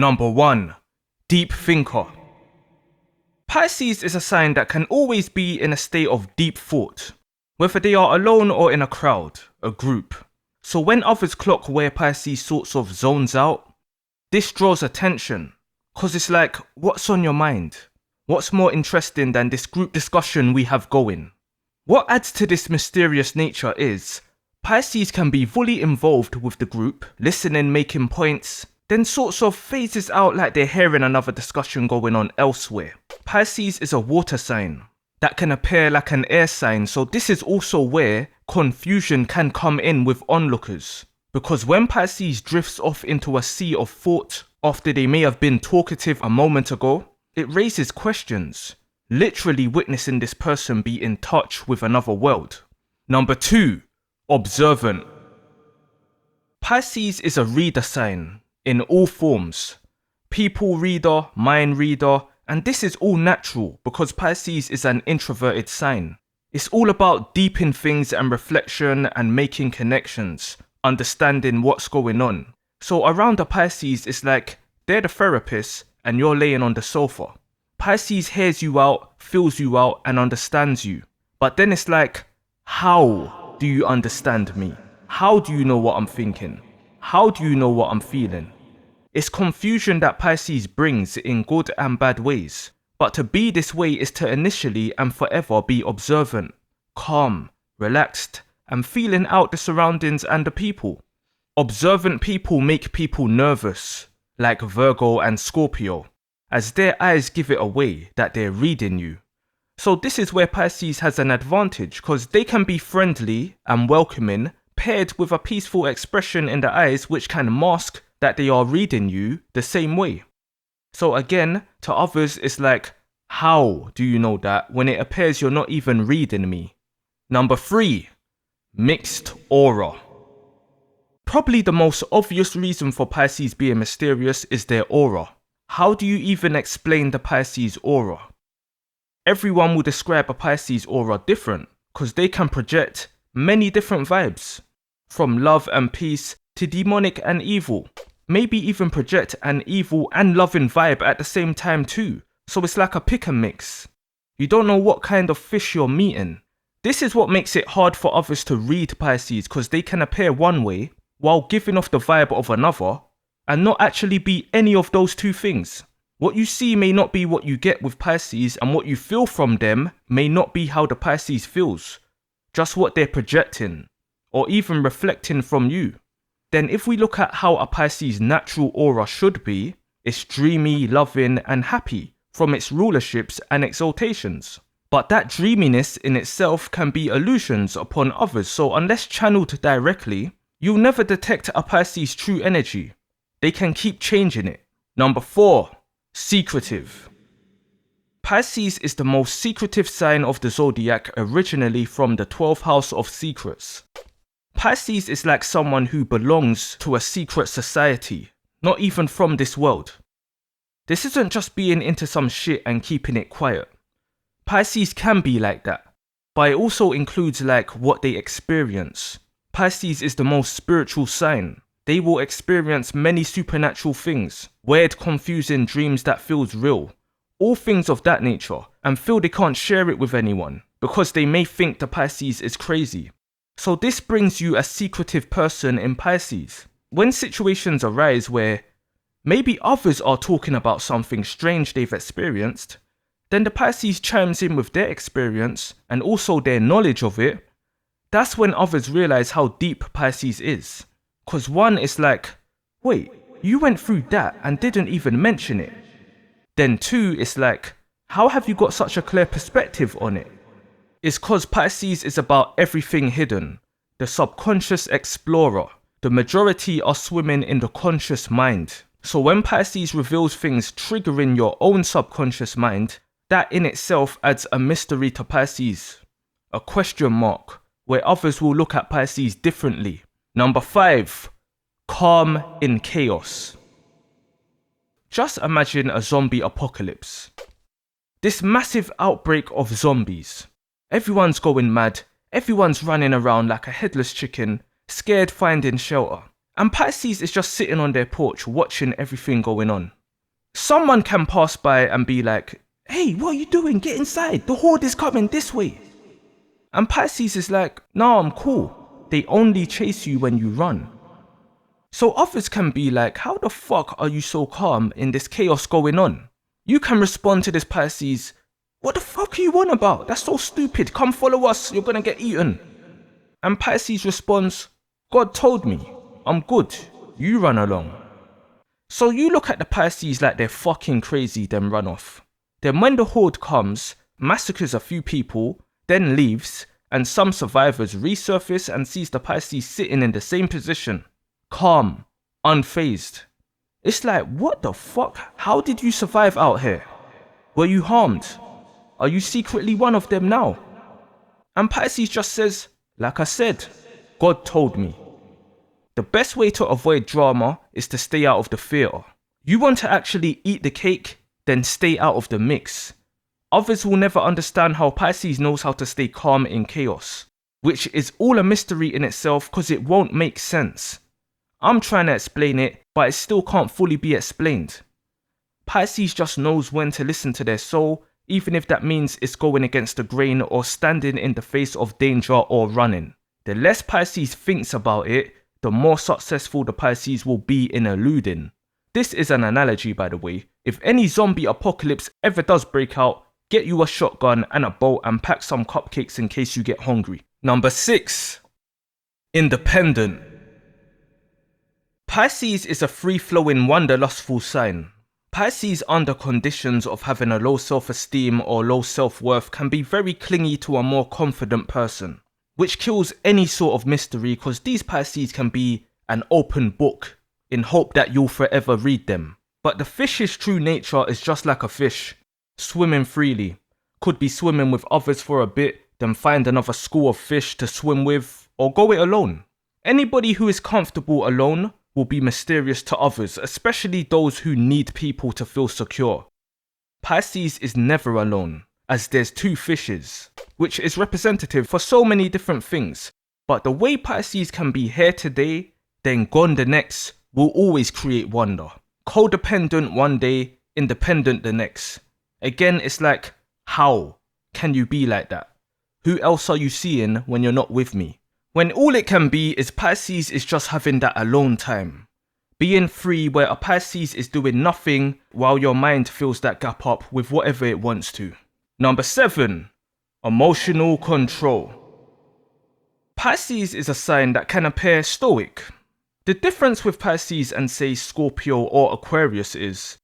Number 1. Deep thinker. Pisces is a sign that can always be in a state of deep thought, whether they are alone or in a crowd, a group. So when others clock where Pisces sorts of zones out, this draws attention, cause it's like, what's on your mind? What's more interesting than this group discussion we have going? What adds to this mysterious nature is, Pisces can be fully involved with the group, listening, making points, then sorts of phases out like they're hearing another discussion going on elsewhere. Pisces is a water sign that can appear like an air sign, so this is also where confusion can come in with onlookers. Because when Pisces drifts off into a sea of thought after they may have been talkative a moment ago, it raises questions, literally witnessing this person be in touch with another world. Number 2. Observant. Pisces is a reader sign in all forms. People reader, mind reader, and this is all natural because Pisces is an introverted sign. It's all about deep in things and reflection and making connections, understanding what's going on. So around a Pisces, it's like they're the therapist and you're laying on the sofa. Pisces hears you out, feels you out, and understands you. But then it's like, how do you understand me? How do you know what I'm thinking? How do you know what I'm feeling? It's confusion that Pisces brings in good and bad ways. But to be this way is to initially and forever be observant, calm, relaxed, and feeling out the surroundings and the people. Observant people make people nervous, like Virgo and Scorpio, as their eyes give it away that they're reading you. So this is where Pisces has an advantage because they can be friendly and welcoming, paired with a peaceful expression in the eyes which can mask that they are reading you the same way. So again, to others it's like, how do you know that when it appears you're not even reading me? Number 3. Mixed aura. Probably the most obvious reason for Pisces being mysterious is their aura. How do you even explain the Pisces aura? Everyone will describe a Pisces aura different because they can project many different vibes, from love and peace to demonic and evil. Maybe even project an evil and loving vibe at the same time too. So it's like a pick and mix. You don't know what kind of fish you're meeting. This is what makes it hard for others to read Pisces because they can appear one way while giving off the vibe of another and not actually be any of those two things. What you see may not be what you get with Pisces, and what you feel from them may not be how the Pisces feels, just what they're projecting or even reflecting from you. Then if we look at how a Pisces natural aura should be, it's dreamy, loving and happy from its rulerships and exaltations. But that dreaminess in itself can be illusions upon others, so unless channeled directly, you'll never detect a Pisces' true energy. They can keep changing it. Number 4. Secretive. Pisces is the most secretive sign of the zodiac, originally from the 12th house of secrets. Pisces is like someone who belongs to a secret society, not even from this world. This isn't just being into some shit and keeping it quiet. Pisces can be like that, but it also includes like what they experience. Pisces is the most spiritual sign. They will experience many supernatural things, weird, confusing dreams that feels real, all things of that nature, and feel they can't share it with anyone because they may think the Pisces is crazy. So this brings you a secretive person in Pisces. When situations arise where maybe others are talking about something strange they've experienced, then the Pisces chimes in with their experience and also their knowledge of it. That's when others realize how deep Pisces is. Because one is like, wait, you went through that and didn't even mention it. Then 2 is like, how have you got such a clear perspective on it? It's because Pisces is about everything hidden, the subconscious explorer. The majority are swimming in the conscious mind. So when Pisces reveals things triggering your own subconscious mind, that in itself adds a mystery to Pisces, a question mark, where others will look at Pisces differently. Number 5. Calm in chaos. Just imagine a zombie apocalypse. This massive outbreak of zombies. Everyone's going mad, everyone's running around like a headless chicken, scared finding shelter. And Pisces is just sitting on their porch watching everything going on. Someone can pass by and be like, "Hey, what are you doing? Get inside. The horde is coming this way." And Pisces is like, "No, I'm cool. They only chase you when you run." So others can be like, "How the fuck are you so calm in this chaos going on?" You can respond to this Pisces, "What the fuck are you on about? That's so stupid. Come follow us. You're gonna get eaten." And Pisces responds, "God told me. I'm good. You run along." So you look at the Pisces like they're fucking crazy, then run off. Then when the horde comes, massacres a few people, then leaves, and some survivors resurface and sees the Pisces sitting in the same position, calm, unfazed. It's like, what the fuck? How did you survive out here? Were you harmed? Are you secretly one of them now? And Pisces just says, "Like I said, God told me." The best way to avoid drama is to stay out of the theatre. You want to actually eat the cake, then stay out of the mix. Others will never understand how Pisces knows how to stay calm in chaos, which is all a mystery in itself because it won't make sense. I'm trying to explain it, but it still can't fully be explained. Pisces just knows when to listen to their soul, even if that means it's going against the grain or standing in the face of danger or running. The less Pisces thinks about it, the more successful the Pisces will be in eluding. This is an analogy, by the way. If any zombie apocalypse ever does break out, get you a shotgun and a boat and pack some cupcakes in case you get hungry. Number 6. Independent. Pisces is a free-flowing, wanderlustful sign. Pisces under conditions of having a low self-esteem or low self-worth can be very clingy to a more confident person, which kills any sort of mystery because these Pisces can be an open book in hope that you'll forever read them. But the fish's true nature is just like a fish, swimming freely. Could be swimming with others for a bit, then find another school of fish to swim with, or go it alone. Anybody who is comfortable alone will be mysterious to others, especially those who need people to feel secure. Pisces is never alone, as there's two fishes, which is representative for so many different things. But the way Pisces can be here today, then gone the next, will always create wonder. Codependent one day, independent the next. Again, it's like, how can you be like that? Who else are you seeing when you're not with me? When all it can be is Pisces is just having that alone time. Being free where a Pisces is doing nothing while your mind fills that gap up with whatever it wants to. Number 7. Emotional control. Pisces is a sign that can appear stoic. The difference with Pisces and say Scorpio or Aquarius is,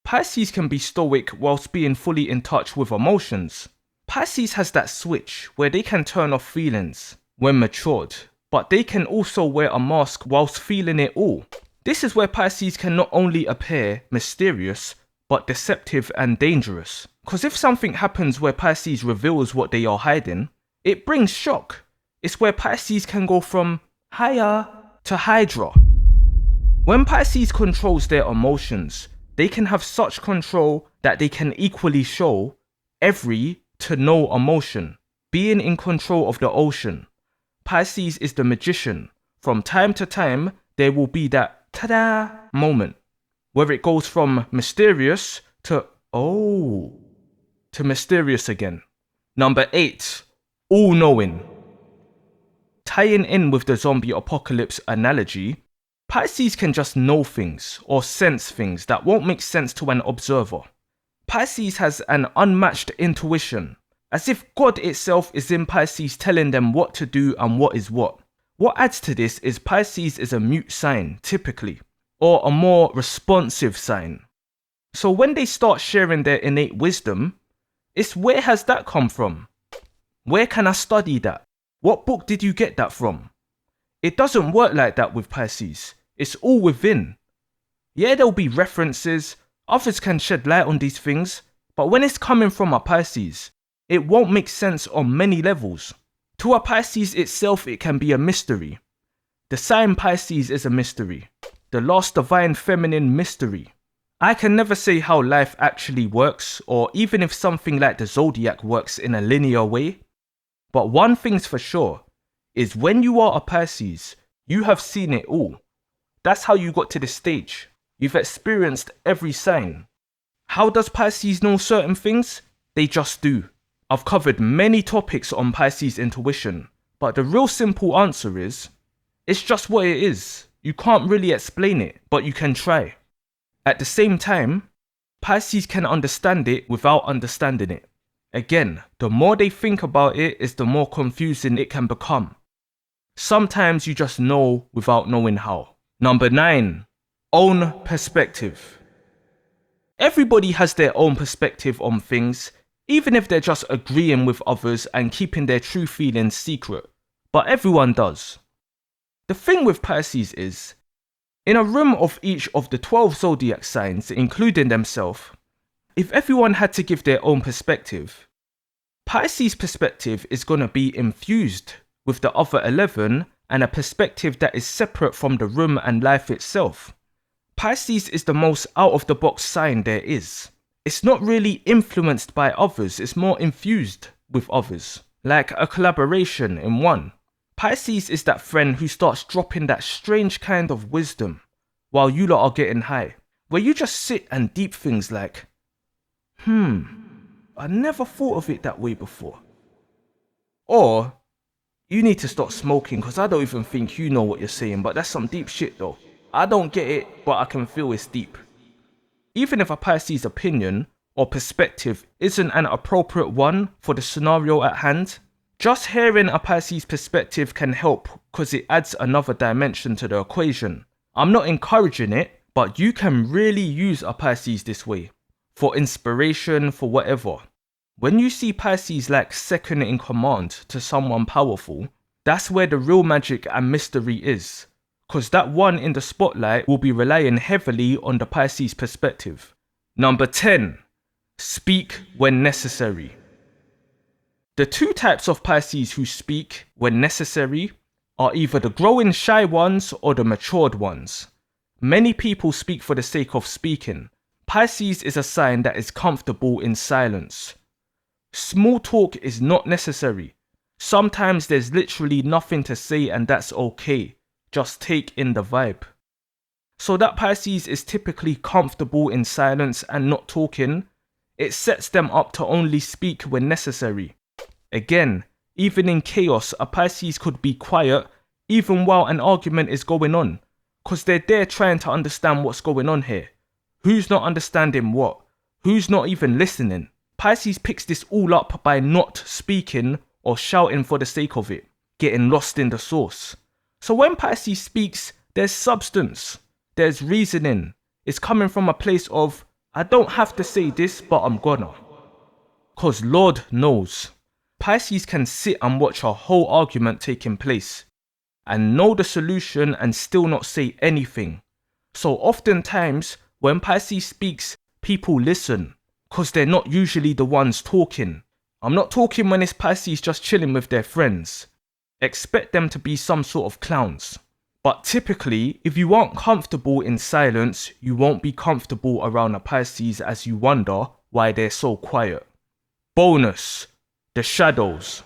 Pisces can be stoic whilst being fully in touch with emotions. Pisces has that switch where they can turn off feelings when matured, but they can also wear a mask whilst feeling it all. This is where Pisces can not only appear mysterious, but deceptive and dangerous. Because if something happens where Pisces reveals what they are hiding, it brings shock. It's where Pisces can go from Hiya to Hydra. When Pisces controls their emotions, they can have such control that they can equally show every to no emotion. Being in control of the ocean, Pisces is the magician. From time to time, there will be that ta-da moment where it goes from mysterious to oh, to mysterious again. Number 8, all-knowing. Tying in with the zombie apocalypse analogy, Pisces can just know things or sense things that won't make sense to an observer. Pisces has an unmatched intuition, as if God itself is in Pisces telling them what to do and what is what. What adds to this is Pisces is a mute sign, typically, or a more responsive sign. So when they start sharing their innate wisdom, it's where has that come from? Where can I study that? What book did you get that from? It doesn't work like that with Pisces. It's all within. Yeah, there'll be references, others can shed light on these things, but when it's coming from a Pisces, it won't make sense on many levels. To a Pisces itself, it can be a mystery. The sign Pisces is a mystery. The last divine feminine mystery. I can never say how life actually works, or even if something like the zodiac works in a linear way. But one thing's for sure, is when you are a Pisces, you have seen it all. That's how you got to this stage. You've experienced every sign. How does Pisces know certain things? They just do. I've covered many topics on Pisces intuition, but the real simple answer is, it's just what it is. You can't really explain it, but you can try. At the same time, Pisces can understand it without understanding it. Again, the more they think about it is the more confusing it can become. Sometimes you just know without knowing how. Number 9, own perspective. Everybody has their own perspective on things, even if they're just agreeing with others and keeping their true feelings secret. But everyone does. The thing with Pisces is, in a room of each of the 12 zodiac signs, including themselves, if everyone had to give their own perspective, Pisces' perspective is going to be infused with the other 11 and a perspective that is separate from the room and life itself. Pisces is the most out-of-the-box sign there is. It's not really influenced by others, it's more infused with others, like a collaboration in one. Pisces is that friend who starts dropping that strange kind of wisdom while you lot are getting high, where you just sit and deep things like, I never thought of it that way before. Or, you need to stop smoking because I don't even think you know what you're saying, but that's some deep shit though. I don't get it, but I can feel it's deep. Even if a Pisces opinion or perspective isn't an appropriate one for the scenario at hand, just hearing a Pisces perspective can help because it adds another dimension to the equation. I'm not encouraging it, but you can really use a Pisces this way. For inspiration, for whatever. When you see Pisces like second in command to someone powerful, that's where the real magic and mystery is. Because that one in the spotlight will be relying heavily on the Pisces perspective. Number 10, speak when necessary. The two types of Pisces who speak when necessary are either the growing shy ones or the matured ones. Many people speak for the sake of speaking. Pisces is a sign that is comfortable in silence. Small talk is not necessary. Sometimes there's literally nothing to say and that's okay. Just take in the vibe. So that Pisces is typically comfortable in silence and not talking. It sets them up to only speak when necessary. Again, even in chaos, a Pisces could be quiet even while an argument is going on, because they're there trying to understand what's going on here. Who's not understanding what? Who's not even listening? Pisces picks this all up by not speaking or shouting for the sake of it, getting lost in the source. So when Pisces speaks, there's substance, there's reasoning. It's coming from a place of, I don't have to say this, but I'm gonna. Because Lord knows, Pisces can sit and watch a whole argument taking place and know the solution and still not say anything. So oftentimes, when Pisces speaks, people listen because they're not usually the ones talking. I'm not talking when it's Pisces just chilling with their friends. Expect them to be some sort of clowns. But typically, if you aren't comfortable in silence, you won't be comfortable around a Pisces as you wonder why they're so quiet. Bonus, the shadows.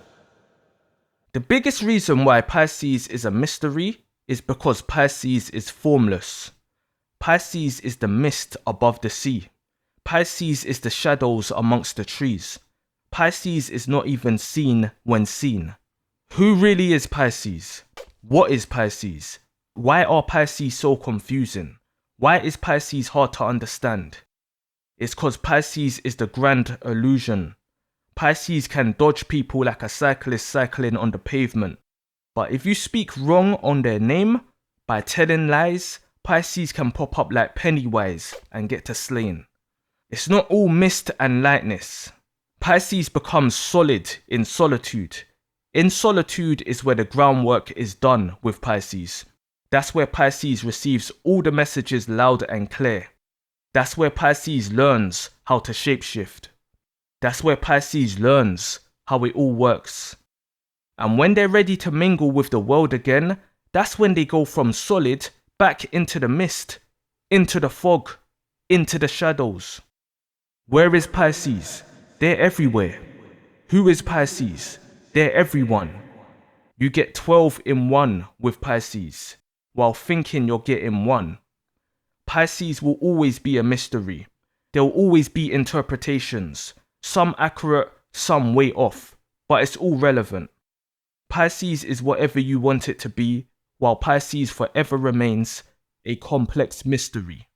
The biggest reason why Pisces is a mystery is because Pisces is formless. Pisces is the mist above the sea. Pisces is the shadows amongst the trees. Pisces is not even seen when seen. Who really is Pisces? What is Pisces? Why are Pisces so confusing? Why is Pisces hard to understand? It's because Pisces is the grand illusion. Pisces can dodge people like a cyclist cycling on the pavement. But if you speak wrong on their name, by telling lies, Pisces can pop up like Pennywise and get to slaying. It's not all mist and lightness. Pisces becomes solid in solitude. In solitude is where the groundwork is done with Pisces. That's where Pisces receives all the messages loud and clear. That's where Pisces learns how to shapeshift. That's where Pisces learns how it all works. And when they're ready to mingle with the world again, that's when they go from solid back into the mist, into the fog, into the shadows. Where is Pisces? They're everywhere. Who is Pisces? They're everyone. You get 12 in one with Pisces. while thinking you're getting one. Pisces will always be a mystery. There will always be interpretations, some accurate, some way off, but it's all relevant. Pisces is whatever you want it to be, while Pisces forever remains a complex mystery.